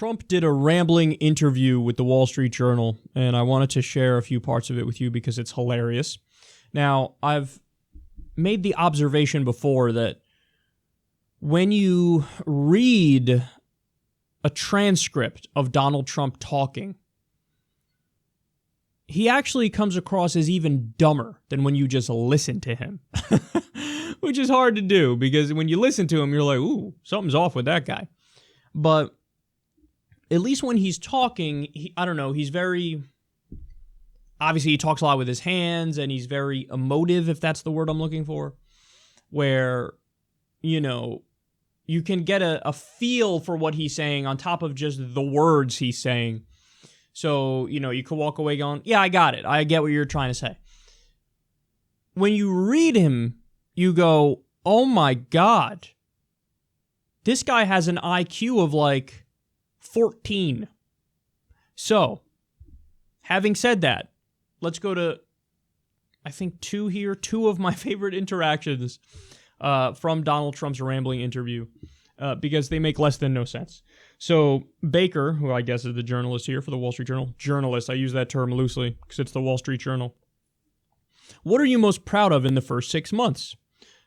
Trump did a rambling interview with the Wall Street Journal, and I wanted to share a few parts of it with you because it's hilarious. Now, I've made the observation before that when you read a transcript of Donald Trump talking, he actually comes across as even dumber than when you just listen to him, which is hard to do because when you listen to him, you're like, ooh, something's off with that guy. But at least when he's talking, he's very, obviously he talks a lot with his hands and he's very emotive, if that's the word I'm looking for, where, you can get a feel for what he's saying on top of just the words he's saying. So, you could walk away going, yeah, I got it. I get what you're trying to say. When you read him, you go, oh my God, this guy has an IQ of like 14. So, having said that, let's go to, I think, two of my favorite interactions from Donald Trump's rambling interview, because they make less than no sense. So Baker, who I guess is the journalist here for the Wall Street Journal, I use that term loosely because it's the Wall Street Journal. What are you most proud of in the first 6 months?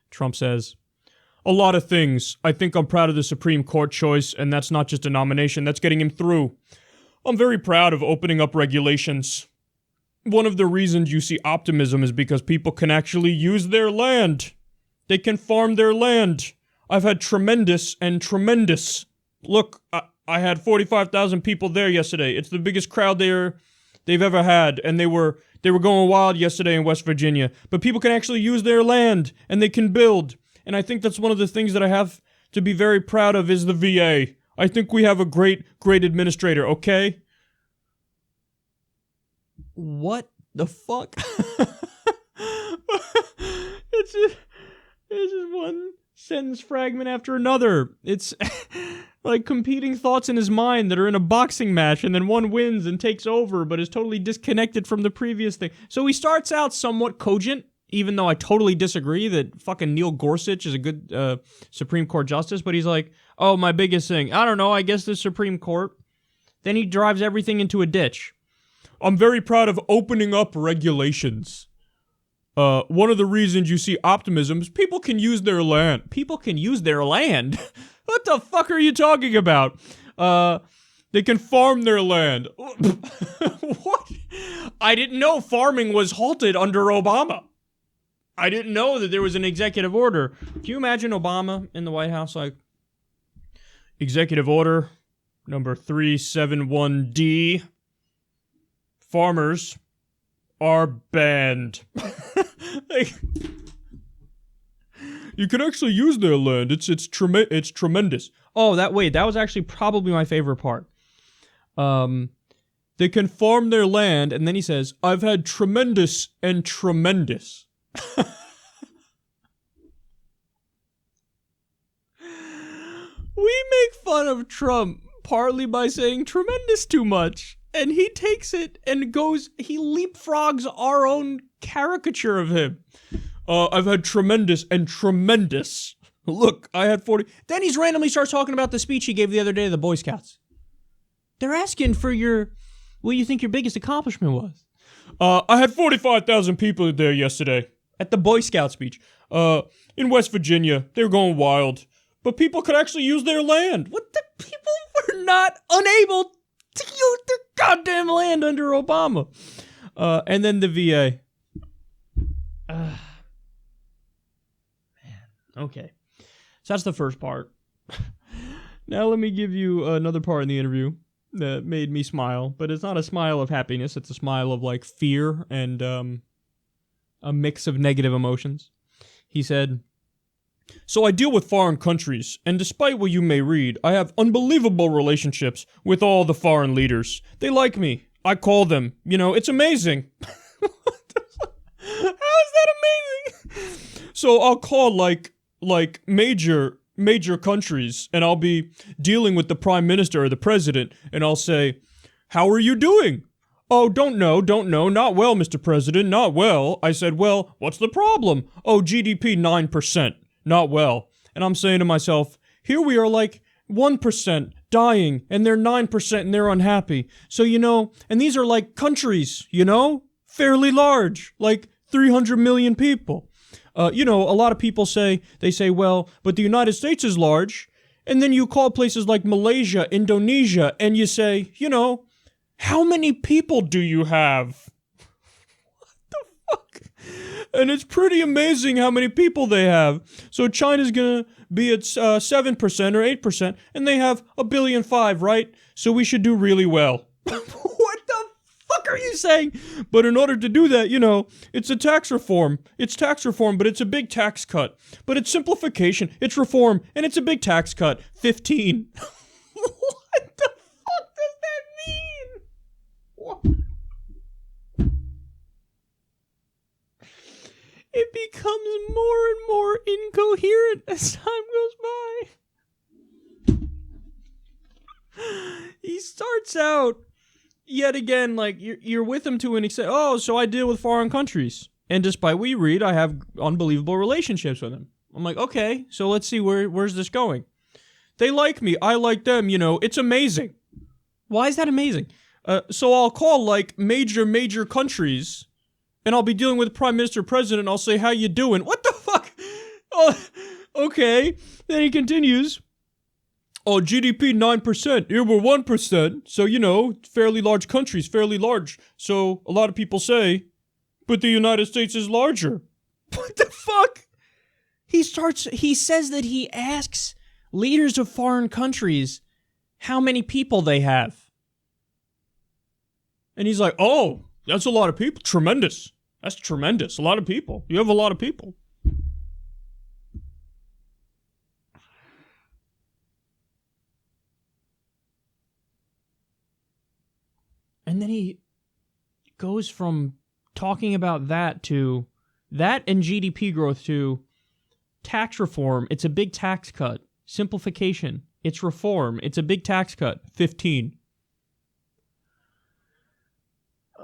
Trump says, a lot of things. I think I'm proud of the Supreme Court choice, and that's not just a nomination, that's getting him through. I'm very proud of opening up regulations. One of the reasons you see optimism is because people can actually use their land. They can farm their land. I've had tremendous. Look, I had 45,000 people there yesterday. It's the biggest crowd they've ever had, and they were going wild yesterday in West Virginia. But people can actually use their land, and they can build. And I think that's one of the things that I have to be very proud of is the VA. I think we have a great administrator, okay? What the fuck? It's just one sentence fragment after another. It's like competing thoughts in his mind that are in a boxing match, and then one wins and takes over, but is totally disconnected from the previous thing. So he starts out somewhat cogent, even though I totally disagree that fucking Neil Gorsuch is a good Supreme Court justice, but he's like, oh, my biggest thing, I don't know, I guess the Supreme Court. Then he drives everything into a ditch. I'm very proud of opening up regulations. One of the reasons you see optimism is people can use their land. People can use their land? What the fuck are you talking about? They can farm their land. What? I didn't know farming was halted under Obama. I didn't know that there was an executive order. Can you imagine Obama in the White House like, executive order number 371D, farmers are banned. Like, you can actually use their land. It's tremendous. Oh, that was actually probably my favorite part. They can farm their land, and then he says, I've had tremendous. We make fun of Trump partly by saying tremendous too much, and he takes it and he leapfrogs our own caricature of him. I've had tremendous. Look, I had 40. Then he randomly starts talking about the speech he gave the other day to the Boy Scouts. They're asking for what you think your biggest accomplishment was. I had 45,000 people there yesterday at the Boy Scout speech. In West Virginia, they were going wild. But people could actually use their land. What the people were not unable to use their goddamn land under Obama. And then the VA. Man, okay. So that's the first part. Now let me give you another part in the interview that made me smile. But it's not a smile of happiness. It's a smile of like fear and a mix of negative emotions. He said, so I deal with foreign countries, and despite what you may read, I have unbelievable relationships with all the foreign leaders. They like me. I call them. It's amazing. How is that amazing? So I'll call like major countries, and I'll be dealing with the prime minister or the president, and I'll say, how are you doing? Oh, don't know, not well, Mr. President, not well. I said, well, what's the problem? Oh, GDP 9%. Not well. And I'm saying to myself, here we are like 1% dying, and they're 9% and they're unhappy. So, and these are like countries, fairly large, like 300 million people. A lot of people say, well, but the United States is large. And then you call places like Malaysia, Indonesia, and you say, how many people do you have? What the fuck? And it's pretty amazing how many people they have. So China's gonna be at 7% or 8%, and they have 1.5 billion, right? So we should do really well. What the fuck are you saying? But in order to do that, it's a tax reform. It's tax reform, but it's a big tax cut. But it's simplification. It's reform, and it's a big tax cut. 15. What the fuck does that mean? What? It becomes more and more incoherent as time goes by. He starts out, yet again, like, you're with him to an extent. Oh, so I deal with foreign countries. And despite what you read, I have unbelievable relationships with them. I'm like, okay, so let's see, where's this going? They like me, I like them, it's amazing. Why is that amazing? So I'll call, like, major countries, and I'll be dealing with Prime Minister, President, and I'll say, how you doing? What the fuck? Oh, okay. Then he continues. Oh, GDP 9%. Here we're 1%. So, fairly large countries, fairly large. So a lot of people say, but the United States is larger. What the fuck? He says that he asks leaders of foreign countries how many people they have. And he's like, oh, that's a lot of people. Tremendous. That's tremendous. A lot of people. You have a lot of people. And then he goes from talking about that to that and GDP growth to tax reform. It's a big tax cut. Simplification. It's reform. It's a big tax cut. 15.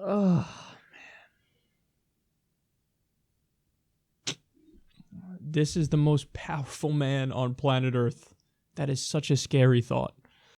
Ugh. This is the most powerful man on planet Earth. That is such a scary thought.